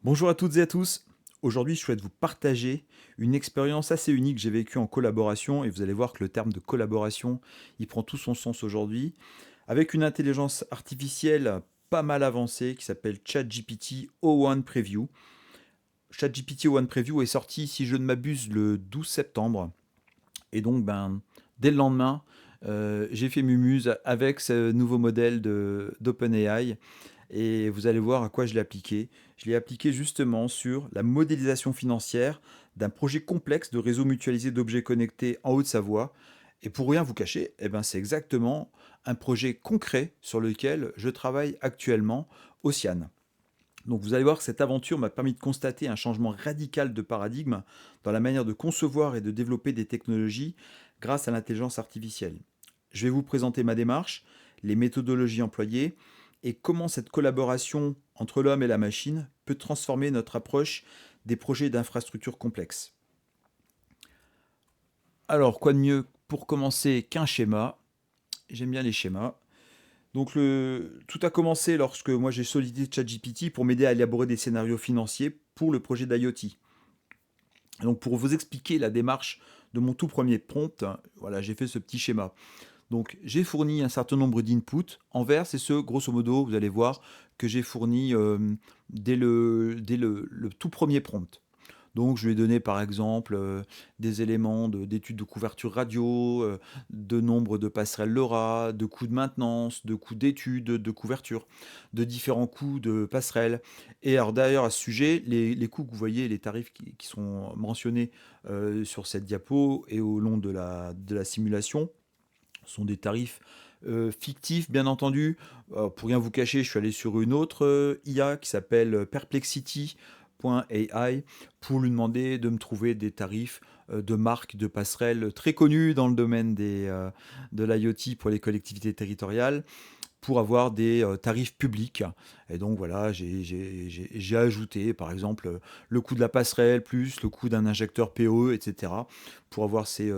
Bonjour à toutes et à tous. Aujourd'hui, je souhaite vous partager une expérience assez unique que j'ai vécue en collaboration et vous allez voir que le terme de collaboration, il prend tout son sens aujourd'hui avec une intelligence artificielle pas mal avancée qui s'appelle ChatGPT O1 Preview. ChatGPT O1 Preview est sorti, si je ne m'abuse, le 12 septembre et donc dès le lendemain, j'ai fait mumuse avec ce nouveau modèle d'OpenAI et vous allez voir à quoi je l'ai appliqué. Je l'ai appliqué justement sur la modélisation financière d'un projet complexe de réseau mutualisé d'objets connectés en Haute-Savoie. Et pour rien vous cacher, c'est exactement un projet concret sur lequel je travaille actuellement, Océane. Donc vous allez voir que cette aventure m'a permis de constater un changement radical de paradigme dans la manière de concevoir et de développer des technologies grâce à l'intelligence artificielle. Je vais vous présenter ma démarche, les méthodologies employées et comment cette collaboration entre l'homme et la machine peut transformer notre approche des projets d'infrastructures complexes. Alors, quoi de mieux pour commencer qu'un schéma? J'aime bien les schémas. Donc, tout a commencé lorsque moi j'ai sollicité ChatGPT pour m'aider à élaborer des scénarios financiers pour le projet d'IoT. Donc, pour vous expliquer la démarche de mon tout premier prompt, voilà, j'ai fait ce petit schéma. Donc j'ai fourni un certain nombre d'inputs. En vert, c'est ce, grosso modo, vous allez voir, que j'ai fourni dès le tout premier prompt. Donc je lui ai donné par exemple des éléments d'études de couverture radio, de nombre de passerelles LoRa, de coûts de maintenance, de coûts d'études, de couverture, de différents coûts de passerelles. Et alors d'ailleurs à ce sujet, les coûts que vous voyez, les tarifs qui sont mentionnés sur cette diapo et au long de la simulation, sont des tarifs fictifs, bien entendu. Pour rien vous cacher, je suis allé sur une autre IA qui s'appelle Perplexity.ai pour lui demander de me trouver des tarifs de marques de passerelles très connues dans le domaine de l'IoT pour les collectivités territoriales pour avoir des tarifs publics. Et donc voilà, j'ai ajouté par exemple le coût de la passerelle plus le coût d'un injecteur PoE, etc. pour avoir ces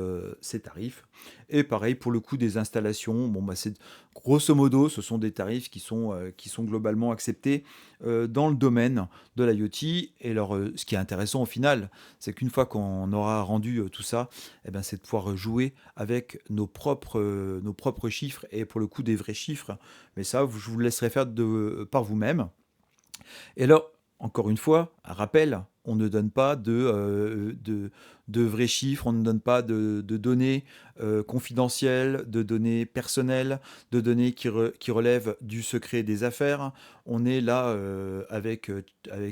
tarifs. Et pareil pour le coût des installations. Bon, c'est grosso modo, ce sont des tarifs qui sont globalement acceptés dans le domaine de l'IoT. Et alors, ce qui est intéressant au final, c'est qu'une fois qu'on aura rendu tout ça, c'est de pouvoir jouer avec nos propres chiffres et pour le coup des vrais chiffres. Mais ça, je vous laisserai faire par vous-même. Et là, encore une fois, un rappel, on ne donne pas de vrais chiffres, on ne donne pas de données confidentielles, de données personnelles, de données qui relèvent du secret des affaires. On est là avec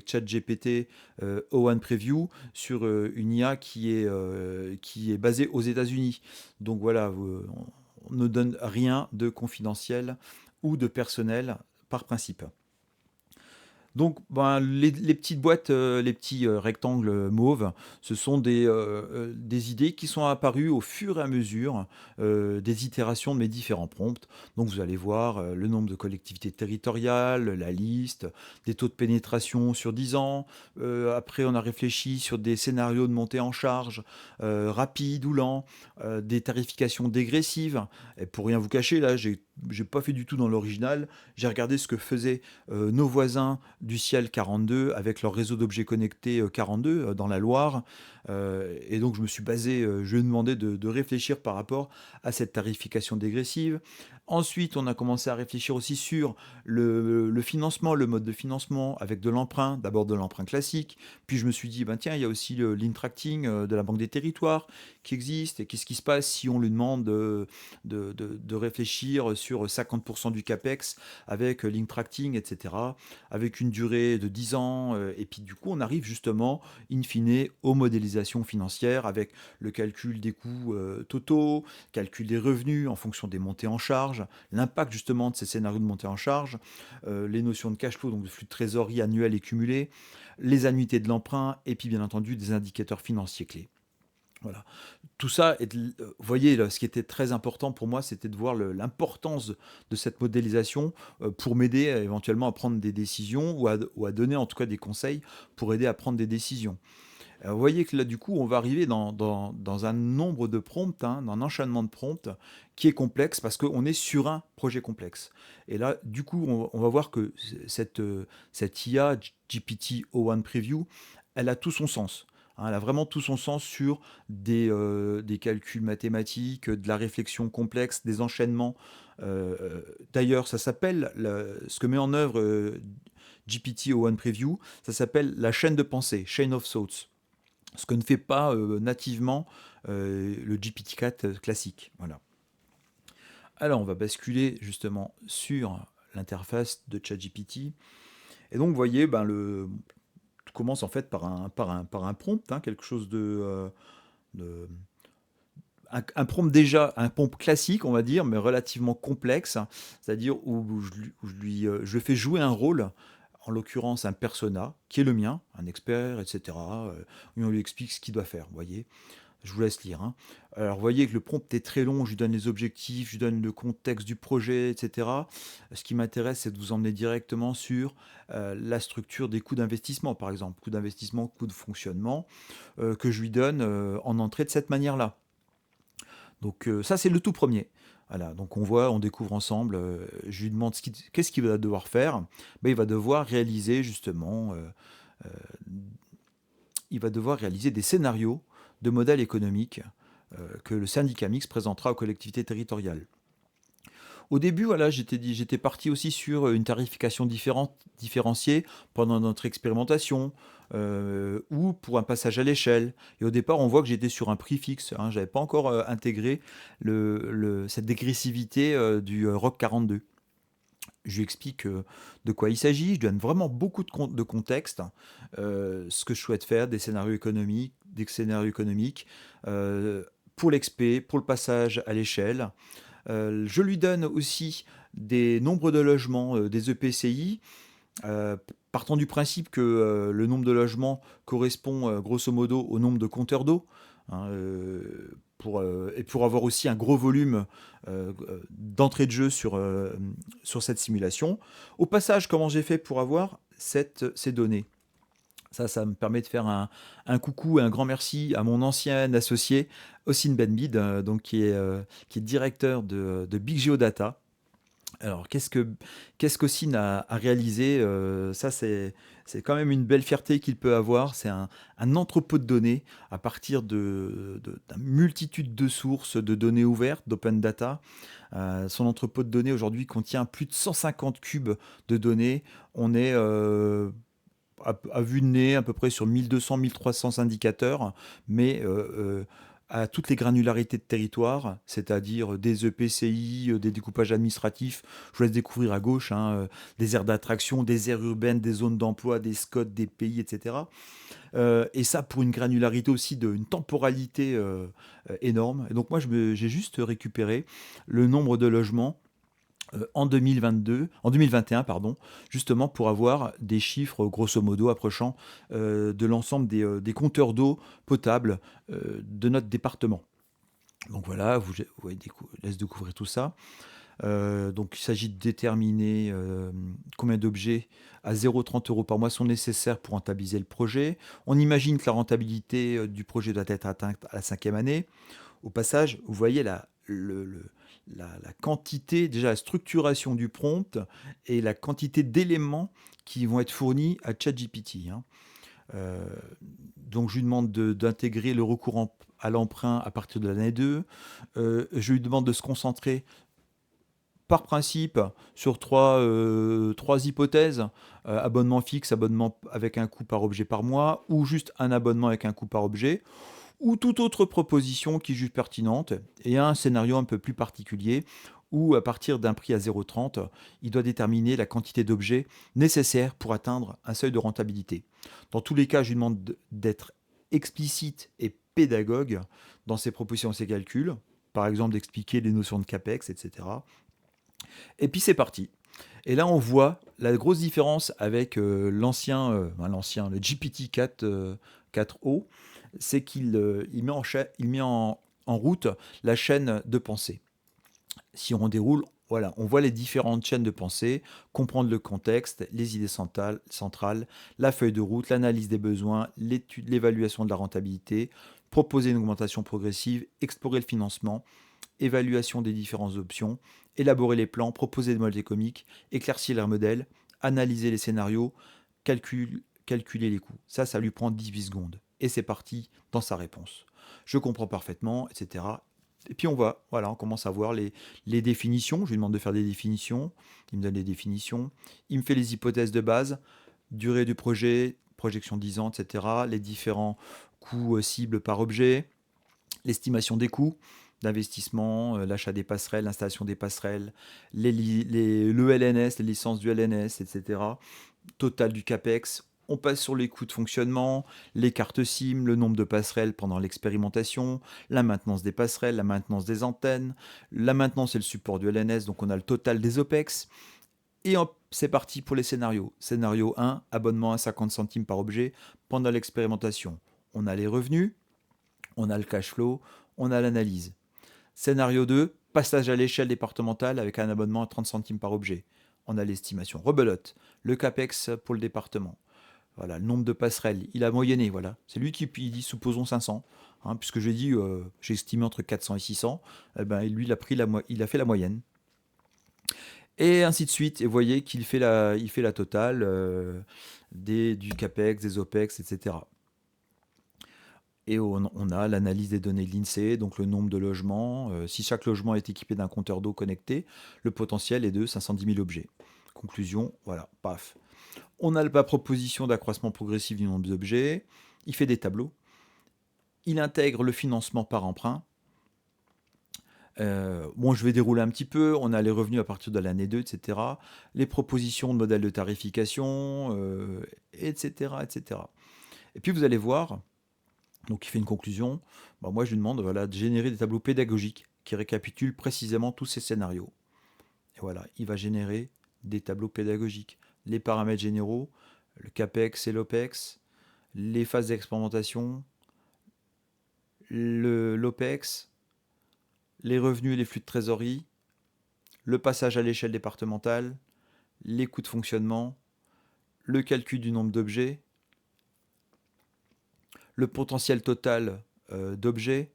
ChatGPT O1 Preview sur une IA qui est basée aux États-Unis. Donc voilà, on ne donne rien de confidentiel ou de personnel par principe. Donc, les petites boîtes, les petits rectangles mauves, ce sont des idées qui sont apparues au fur et à mesure des itérations de mes différents prompts. Donc, vous allez voir le nombre de collectivités territoriales, la liste, des taux de pénétration sur 10 ans. Après, on a réfléchi sur des scénarios de montée en charge, rapides ou lents, des tarifications dégressives. Et pour rien vous cacher, là, j'ai pas fait du tout dans l'original. J'ai regardé ce que faisaient nos voisins du ciel 42 avec leur réseau d'objets connectés 42 dans la Loire. Et donc je me suis basé, je lui ai demandé de réfléchir par rapport à cette tarification dégressive. Ensuite, on a commencé à réfléchir aussi sur le financement, le mode de financement avec de l'emprunt, d'abord de l'emprunt classique. Puis je me suis dit, tiens, il y a aussi l'intracting de la Banque des Territoires qui existe. Et qu'est-ce qui se passe si on lui demande de réfléchir sur 50% du CAPEX avec l'intracting, etc., avec une durée de 10 ans. Et puis du coup, on arrive justement, in fine, aux modélisations financières avec le calcul des coûts totaux, calcul des revenus en fonction des montées en charge, l'impact justement de ces scénarios de montée en charge, les notions de cash flow, donc de flux de trésorerie annuel et cumulé, les annuités de l'emprunt, et puis bien entendu des indicateurs financiers clés. Voilà. Tout ça, vous voyez, là, ce qui était très important pour moi, c'était de voir l'importance de cette modélisation pour m'aider éventuellement à prendre des décisions ou à donner en tout cas des conseils pour aider à prendre des décisions. Vous voyez que là, du coup, on va arriver dans un nombre de prompts, hein, dans un enchaînement de prompts qui est complexe parce qu'on est sur un projet complexe. Et là, du coup, on va voir que cette IA, GPT-o1 Preview, elle a tout son sens. Hein, elle a vraiment tout son sens sur des calculs mathématiques, de la réflexion complexe, des enchaînements. D'ailleurs, ça s'appelle, ce que met en œuvre GPT-o1 Preview, ça s'appelle la chaîne de pensée, Chain of Thoughts, ce que ne fait pas nativement le GPT-4 classique. Voilà. Alors, on va basculer justement sur l'interface de ChatGPT. Et donc, vous voyez, tout commence en fait par un prompt, hein, quelque chose de un prompt déjà, un prompt classique, on va dire, mais relativement complexe, c'est-à-dire où je fais jouer un rôle, en l'occurrence un persona, qui est le mien, un expert, etc. Et on lui explique ce qu'il doit faire, vous voyez. Je vous laisse lire, hein. Alors, vous voyez que le prompt est très long, je lui donne les objectifs, je lui donne le contexte du projet, etc. Ce qui m'intéresse, c'est de vous emmener directement sur la structure des coûts d'investissement, par exemple. Coûts d'investissement, coûts de fonctionnement, que je lui donne en entrée de cette manière-là. Donc ça, c'est le tout premier. Voilà, donc on découvre ensemble, je lui demande qu'est-ce qu'il va devoir faire. Ben, il va devoir réaliser justement, euh, il va devoir réaliser des scénarios de modèles économiques que le syndicat mixte présentera aux collectivités territoriales. Au début, voilà, j'étais parti aussi sur une tarification différenciée pendant notre expérimentation ou pour un passage à l'échelle. Et au départ, on voit que j'étais sur un prix fixe. Hein, je n'avais pas encore intégré cette dégressivité du ROC 42. Je lui explique de quoi il s'agit, je donne vraiment beaucoup de contexte, ce que je souhaite faire, des scénarios économiques pour l'expé, pour le passage à l'échelle. Je lui donne aussi des nombres de logements des EPCI, euh, partant du principe que le nombre de logements correspond grosso modo au nombre de compteurs d'eau, hein, et pour avoir aussi un gros volume d'entrée de jeu sur cette simulation. Au passage, comment j'ai fait pour avoir ces données? Ça me permet de faire un coucou et un grand merci à mon ancien associé, Ossine Benbid, donc qui est directeur de Big Geodata. Alors, qu'est-ce qu'Ossine a réalisé? Ça, c'est quand même une belle fierté qu'il peut avoir. C'est un entrepôt de données à partir d'une multitude de sources de données ouvertes, d'open data. Son entrepôt de données aujourd'hui contient plus de 150 cubes de données. On est à vue de nez, à peu près sur 1200-1300 indicateurs, mais à toutes les granularités de territoire, c'est-à-dire des EPCI, des découpages administratifs. Je vous laisse découvrir à gauche, hein, des aires d'attraction, des aires urbaines, des zones d'emploi, des SCOT, des pays, etc. Et ça pour une granularité aussi, une temporalité énorme. Et donc moi, j'ai juste récupéré le nombre de logements en 2021, pardon, justement pour avoir des chiffres grosso modo approchant de l'ensemble des compteurs d'eau potable de notre département. Donc voilà, laisse découvrir tout ça. Donc il s'agit de déterminer combien d'objets à 0,30 euros par mois sont nécessaires pour rentabiliser le projet. On imagine que la rentabilité du projet doit être atteinte à la 5e année. Au passage, vous voyez la quantité, déjà la structuration du prompt et la quantité d'éléments qui vont être fournis à ChatGPT, hein. Euh, donc je lui demande d'intégrer le recours à l'emprunt à partir de l'année 2. Je lui demande de se concentrer par principe sur trois hypothèses. Abonnement fixe, abonnement avec un coût par objet par mois, ou juste un abonnement avec un coût par objet, ou toute autre proposition qui juge pertinente, et un scénario un peu plus particulier où, à partir d'un prix à 0,30, il doit déterminer la quantité d'objets nécessaires pour atteindre un seuil de rentabilité. Dans tous les cas, je lui demande d'être explicite et pédagogue dans ses propositions et ses calculs, par exemple d'expliquer les notions de CAPEX, etc. Et puis c'est parti. Et là, on voit la grosse différence avec le GPT-4 4o, c'est qu'il met en route la chaîne de pensée. Si on déroule, Voilà, on voit les différentes chaînes de pensée, comprendre le contexte, les idées centrales, la feuille de route, l'analyse des besoins, l'étude, l'évaluation de la rentabilité, proposer une augmentation progressive, explorer le financement, évaluation des différentes options, élaborer les plans, proposer des modèles économiques, éclaircir les modèles, analyser les scénarios, calculer les coûts. Ça lui prend 18 secondes. Et c'est parti dans sa réponse. Je comprends parfaitement, etc. Et puis on commence à voir les définitions. Je lui demande de faire des définitions. Il me donne des définitions. Il me fait les hypothèses de base, durée du projet, projection 10 ans, etc. Les différents coûts cibles par objet, l'estimation des coûts d'investissement, l'achat des passerelles, l'installation des passerelles, le LNS, les licences du LNS, etc. Total du CAPEX. On passe sur les coûts de fonctionnement, les cartes SIM, le nombre de passerelles pendant l'expérimentation, la maintenance des passerelles, la maintenance des antennes, la maintenance et le support du LNS, donc on a le total des OPEX. Et c'est parti pour les scénarios. Scénario 1, abonnement à 50 centimes par objet pendant l'expérimentation. On a les revenus, on a le cash flow, on a l'analyse. Scénario 2, passage à l'échelle départementale avec un abonnement à 30 centimes par objet. On a l'estimation. Rebelote, le CAPEX pour le département. Voilà, le nombre de passerelles, il a moyenné, voilà. C'est lui qui dit, supposons 500, puisque j'ai estimé entre 400 et 600, lui, il a fait la moyenne. Et ainsi de suite, et vous voyez qu'il fait il fait la totale du CAPEX, des OPEX, etc. Et on a l'analyse des données de l'INSEE, donc le nombre de logements. Si chaque logement est équipé d'un compteur d'eau connecté, le potentiel est de 510 000 objets. Conclusion, voilà, paf. On a la proposition d'accroissement progressif du nombre d'objets. Il fait des tableaux. Il intègre le financement par emprunt. Je vais dérouler un petit peu. On a les revenus à partir de l'année 2, etc. Les propositions de modèles de tarification, etc., etc. Et puis vous allez voir, donc il fait une conclusion. Moi, je lui demande de générer des tableaux pédagogiques qui récapitulent précisément tous ces scénarios. Et voilà, il va générer des tableaux pédagogiques. Les paramètres généraux, le CAPEX et l'OPEX, les phases d'expérimentation, l'OPEX, les revenus et les flux de trésorerie, le passage à l'échelle départementale, les coûts de fonctionnement, le calcul du nombre d'objets, le potentiel total d'objets,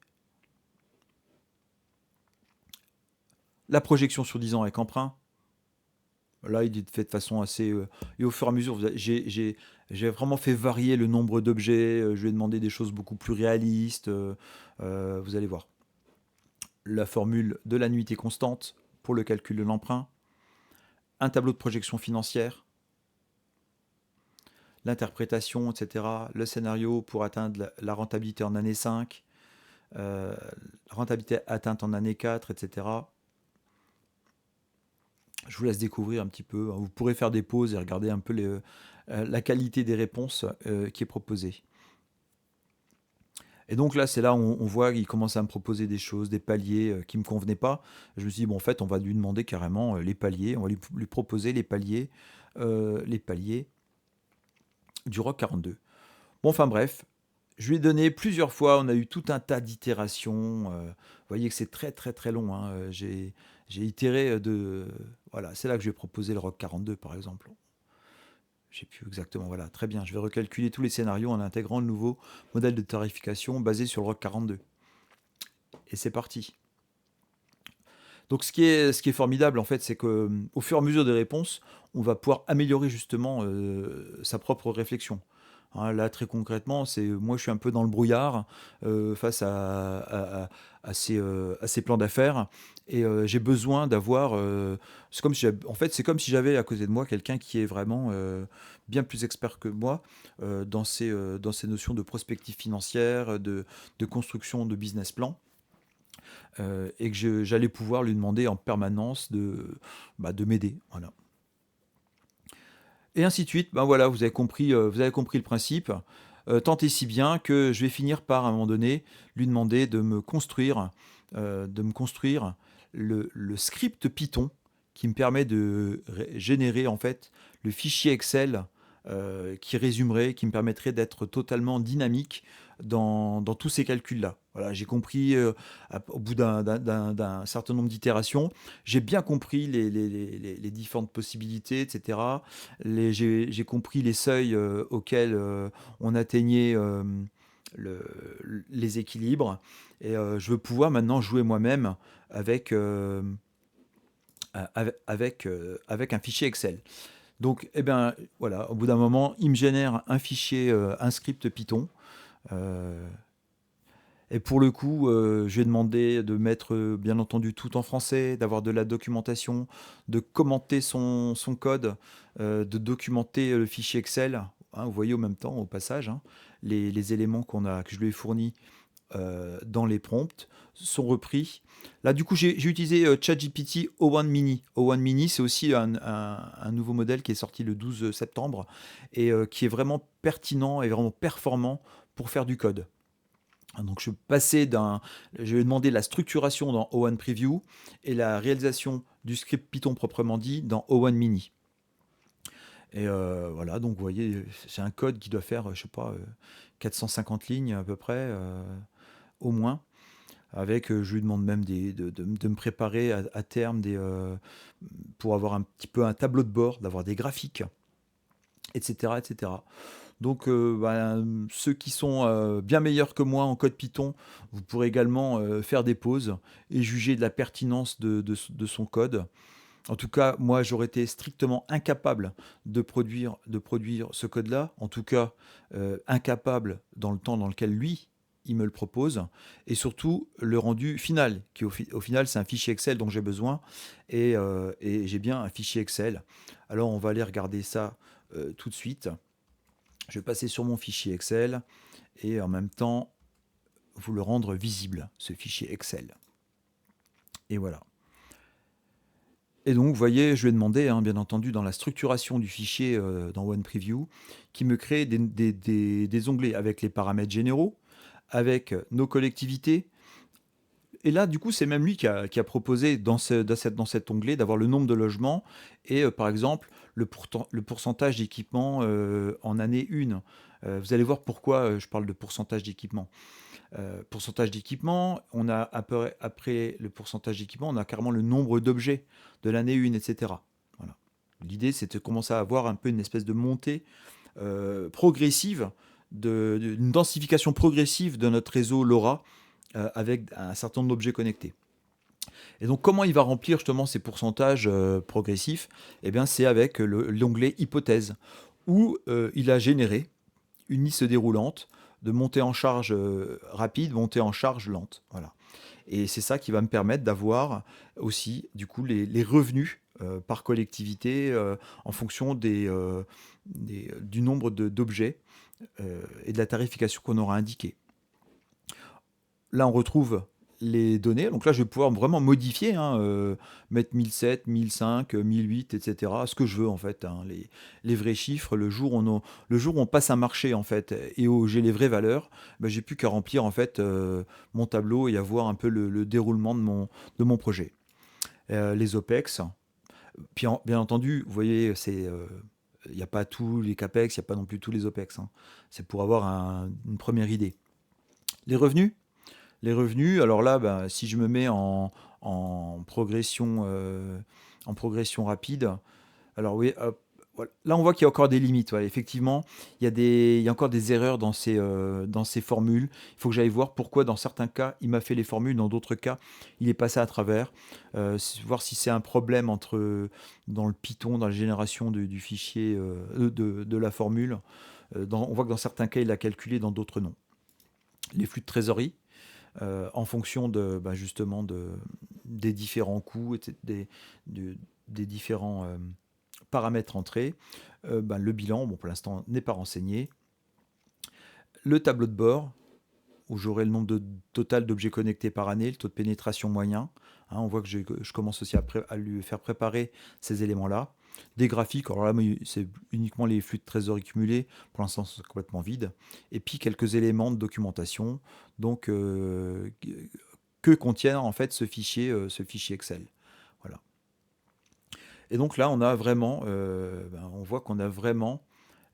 la projection sur 10 ans avec emprunt. Là, il est fait de façon assez... et au fur et à mesure, j'ai vraiment fait varier le nombre d'objets. Je lui ai demandé des choses beaucoup plus réalistes. Vous allez voir. La formule de l'annuité constante pour le calcul de l'emprunt. Un tableau de projection financière. L'interprétation, etc. Le scénario pour atteindre la rentabilité en année 5. Rentabilité atteinte en année 4, etc. Je vous laisse découvrir un petit peu. Vous pourrez faire des pauses et regarder un peu la qualité des réponses qui est proposée. Et donc là, c'est là où on voit qu'il commence à me proposer des choses, des paliers qui ne me convenaient pas. Je me suis dit, bon, en fait, on va lui demander carrément les paliers. On va lui proposer les paliers du ROC 42. Bon, enfin bref, je lui ai donné plusieurs fois. On a eu tout un tas d'itérations. Vous voyez que c'est très, très, très long. J'ai itéré de... Voilà, c'est là que je vais proposer le ROC 42, par exemple. Je ne sais plus exactement. Voilà, très bien. Je vais recalculer tous les scénarios en intégrant le nouveau modèle de tarification basé sur le ROC 42. Et c'est parti. Donc ce qui est formidable, en fait, c'est qu'au fur et à mesure des réponses, on va pouvoir améliorer justement sa propre réflexion. Là, très concrètement, moi, je suis un peu dans le brouillard face à ces plans d'affaires, et j'ai besoin d'avoir. C'est comme si j'avais à côté de moi quelqu'un qui est vraiment bien plus expert que moi dans ces notions de prospective financière, de construction de business plan. Et que j'allais pouvoir lui demander en permanence de m'aider. Voilà. Et ainsi de suite. Voilà, vous avez compris le principe. Tant et si bien que je vais finir par, à un moment donné, lui demander de me construire le script Python qui me permet de générer en fait le fichier Excel qui me permettrait d'être totalement dynamique dans tous ces calculs-là. Voilà, j'ai compris au bout d'un certain nombre d'itérations, j'ai bien compris les différentes possibilités, etc. J'ai compris les seuils auxquels on atteignait le- les équilibres. Et je veux pouvoir maintenant jouer moi-même avec, avec un fichier Excel. Donc, eh ben, voilà, au bout d'un moment, il me génère un fichier, un script Python. Euh, et pour le coup, je lui ai demandé de mettre, bien entendu, tout en français, d'avoir de la documentation, de commenter son code, de documenter le fichier Excel. Hein, vous voyez au même temps, au passage, hein, les éléments que je lui ai fournis dans les prompts sont repris. Là, du coup, j'ai utilisé ChatGPT O1 Mini. O1 Mini, c'est aussi un nouveau modèle qui est sorti le 12 septembre et qui est vraiment pertinent et vraiment performant pour faire du code. Donc je vais demander la structuration dans O1 Preview et la réalisation du script Python proprement dit dans O1 Mini. Et voilà, donc vous voyez, c'est un code qui doit faire, je sais pas, 450 lignes à peu près, au moins. Avec, je lui demande même de me préparer à terme pour avoir un petit peu un tableau de bord, d'avoir des graphiques, etc., etc. Donc, ceux qui sont bien meilleurs que moi en code Python, vous pourrez également faire des pauses et juger de la pertinence de son code. En tout cas, moi, j'aurais été strictement incapable de produire ce code-là. En tout cas, incapable dans le temps dans lequel lui, il me le propose. Et surtout, le rendu final, qui au final, c'est un fichier Excel dont j'ai besoin. Et j'ai bien un fichier Excel. Alors, on va aller regarder ça tout de suite. Je vais passer sur mon fichier Excel et en même temps vous le rendre visible, ce fichier Excel. Et voilà. Et donc, vous voyez, je lui ai demandé, hein, bien entendu, dans la structuration du fichier dans OnePreview, qui me crée des onglets avec les paramètres généraux, avec nos collectivités. Et là, du coup, c'est même lui qui a proposé dans cet onglet d'avoir le nombre de logements et, par exemple, le pourcentage d'équipement en année 1. Vous allez voir pourquoi je parle de pourcentage d'équipement. Pourcentage d'équipement, on a après le pourcentage d'équipement, on a carrément le nombre d'objets de l'année 1, etc. Voilà. L'idée, c'est de commencer à avoir un peu une espèce de montée progressive, une densification progressive de notre réseau LoRa avec un certain nombre d'objets connectés. Et donc, comment il va remplir justement ces pourcentages progressifs? Eh bien, c'est avec l'onglet hypothèse, où il a généré une liste déroulante de montée en charge rapide, montée en charge lente. Voilà. Et c'est ça qui va me permettre d'avoir aussi, du coup, les revenus par collectivité en fonction du nombre d'objets et de la tarification qu'on aura indiquée. Là, on retrouve les données. Donc là, je vais pouvoir vraiment modifier, hein, mettre 1007, 1005, 1008, etc. Ce que je veux, en fait. Hein, les vrais chiffres, le jour où on passe un marché, en fait, et où j'ai les vraies valeurs, ben, j'ai plus qu'à remplir, en fait, mon tableau et avoir un peu le déroulement de mon projet. Les OPEX. Puis, bien entendu, vous voyez, il n'y a pas tous les CAPEX, il n'y a pas non plus tous les OPEX. Hein. C'est pour avoir une première idée. Les revenus. Les revenus, alors là, ben, si je me mets en progression rapide, alors oui, hop, voilà. Là on voit qu'il y a encore des limites. Ouais. Effectivement, il y a encore des erreurs dans ces formules. Il faut que j'aille voir pourquoi dans certains cas il m'a fait les formules, dans d'autres cas il est passé à travers. Voir si c'est un problème dans le Python, dans la génération du fichier, de la formule. On voit que dans certains cas il a calculé, dans d'autres non. Les flux de trésorerie en fonction justement des différents coûts, des différents paramètres entrés. Le bilan, bon, pour l'instant, n'est pas renseigné. Le tableau de bord, où j'aurai le nombre total d'objets connectés par année, le taux de pénétration moyen. Hein, on voit que je commence aussi à lui faire préparer ces éléments-là. Des graphiques, alors là, c'est uniquement les flux de trésorerie cumulés. Pour l'instant, c'est complètement vide. Et puis, quelques éléments de documentation. Donc, que contient en fait ce fichier Excel. Voilà. Et donc là, on voit qu'on a vraiment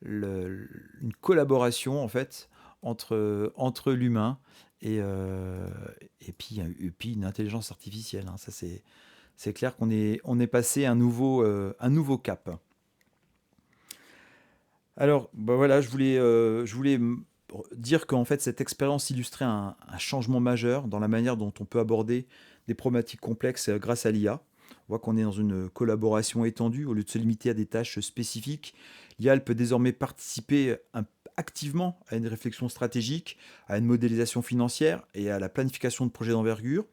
une collaboration en fait entre l'humain Et puis une intelligence artificielle, hein. Ça, c'est clair qu'on est passé un nouveau cap. Alors, bah voilà, je voulais dire qu'en fait, cette expérience illustrait un changement majeur dans la manière dont on peut aborder des problématiques complexes grâce à l'IA. On voit qu'on est dans une collaboration étendue. Au lieu de se limiter à des tâches spécifiques, l'IA elle peut désormais participer activement à une réflexion stratégique, à une modélisation financière et à la planification de projets d'envergure.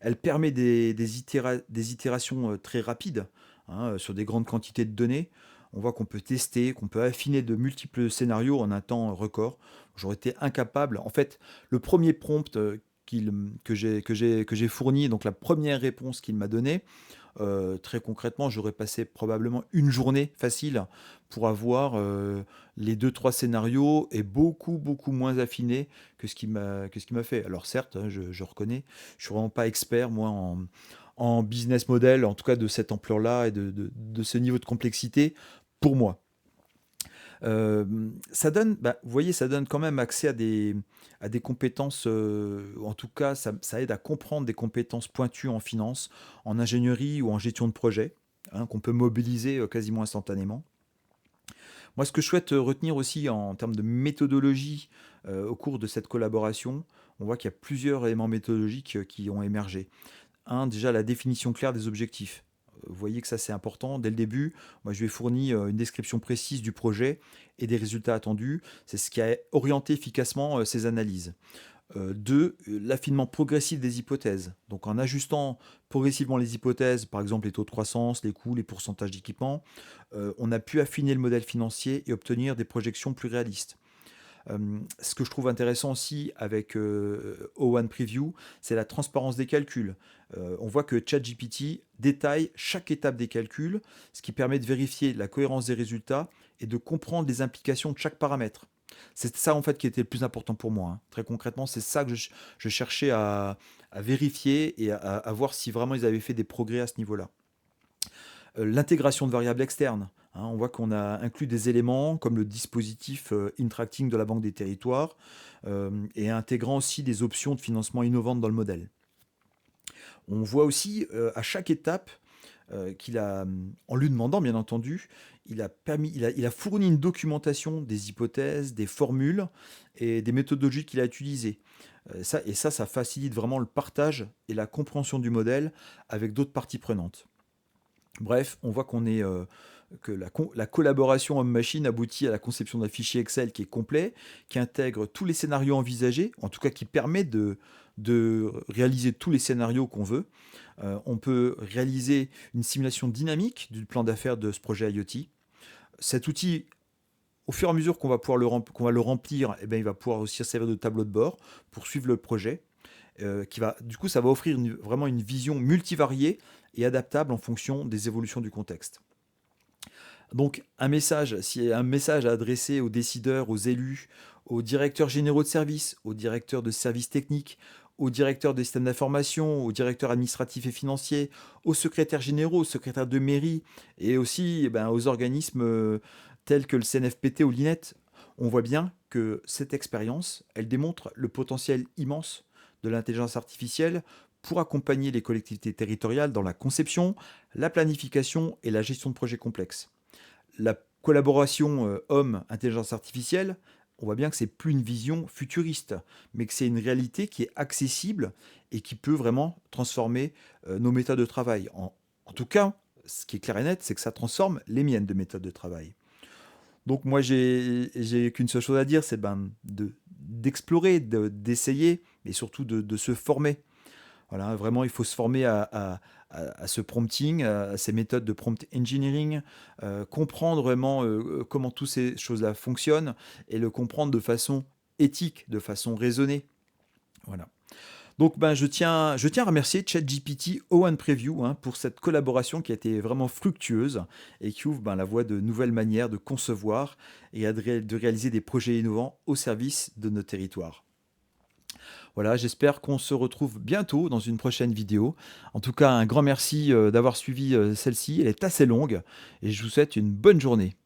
Elle permet des itérations très rapides, hein, sur des grandes quantités de données. On voit qu'on peut tester, qu'on peut affiner de multiples scénarios en un temps record. J'aurais été incapable. En fait, le premier prompt que j'ai fourni, donc la première réponse qu'il m'a donnée, très concrètement, j'aurais passé probablement une journée facile pour avoir les deux, trois scénarios et beaucoup, beaucoup moins affinés que ce qu'il m'a fait. Alors certes, hein, je reconnais, je suis vraiment pas expert, moi, en business model, en tout cas de cette ampleur-là et de ce niveau de complexité, pour moi. Ça donne, bah, vous voyez, ça donne quand même accès à des compétences, en tout cas, ça aide à comprendre des compétences pointues en finance, en ingénierie ou en gestion de projet, hein, qu'on peut mobiliser quasiment instantanément. Moi, ce que je souhaite retenir aussi en termes de méthodologie au cours de cette collaboration, on voit qu'il y a plusieurs éléments méthodologiques qui ont émergé. Un, déjà la définition claire des objectifs. Vous voyez que ça c'est important. Dès le début, moi je lui ai fourni une description précise du projet et des résultats attendus. C'est ce qui a orienté efficacement ces analyses. Deux, l'affinement progressif des hypothèses. Donc en ajustant progressivement les hypothèses, par exemple les taux de croissance, les coûts, les pourcentages d'équipement, on a pu affiner le modèle financier et obtenir des projections plus réalistes. Ce que je trouve intéressant aussi avec O1 Preview, c'est la transparence des calculs. On voit que ChatGPT détaille chaque étape des calculs, ce qui permet de vérifier la cohérence des résultats et de comprendre les implications de chaque paramètre. C'est ça en fait qui était le plus important pour moi, hein. Très concrètement, c'est ça que je cherchais à vérifier et à voir si vraiment ils avaient fait des progrès à ce niveau-là. L'intégration de variables externes, hein. On voit qu'on a inclus des éléments comme le dispositif Interacting de la Banque des Territoires et intégrant aussi des options de financement innovantes dans le modèle. On voit aussi à chaque étape qu'il a, en lui demandant bien entendu, il a fourni une documentation des hypothèses, des formules et des méthodologies qu'il a utilisées. Ça facilite vraiment le partage et la compréhension du modèle avec d'autres parties prenantes. Bref, on voit que la collaboration homme-machine aboutit à la conception d'un fichier Excel qui est complet, qui intègre tous les scénarios envisagés, en tout cas qui permet de réaliser tous les scénarios qu'on veut. On peut réaliser une simulation dynamique du plan d'affaires de ce projet IoT. Cet outil, au fur et à mesure qu'on va le remplir, eh bien, il va pouvoir aussi servir de tableau de bord pour suivre le projet. Du coup, ça va offrir vraiment une vision multivariée et adaptable en fonction des évolutions du contexte. Donc, s'il y a un message à adresser aux décideurs, aux élus, aux directeurs généraux de services, aux directeurs de services techniques, aux directeurs des systèmes d'information, aux directeurs administratifs et financiers, aux secrétaires généraux, aux secrétaires de mairie et aussi aux organismes tels que le CNFPT ou l'INET, on voit bien que cette expérience, elle démontre le potentiel immense de l'intelligence artificielle pour accompagner les collectivités territoriales dans la conception, la planification et la gestion de projets complexes. La collaboration homme-intelligence artificielle, on voit bien que c'est plus une vision futuriste, mais que c'est une réalité qui est accessible et qui peut vraiment transformer nos méthodes de travail. En tout cas, ce qui est clair et net, c'est que ça transforme les miennes de méthodes de travail. Donc moi, j'ai qu'une seule chose à dire, c'est d'explorer, d'essayer, et surtout de se former. Voilà, vraiment, il faut se former à ce prompting, à ces méthodes de prompt engineering, comprendre vraiment comment toutes ces choses-là fonctionnent et le comprendre de façon éthique, de façon raisonnée. Voilà. Donc, je tiens à remercier ChatGPT O1 Preview, hein, pour cette collaboration qui a été vraiment fructueuse et qui ouvre la voie de nouvelles manières de concevoir et de réaliser des projets innovants au service de nos territoires. Voilà, j'espère qu'on se retrouve bientôt dans une prochaine vidéo. En tout cas, un grand merci d'avoir suivi celle-ci. Elle est assez longue et je vous souhaite une bonne journée.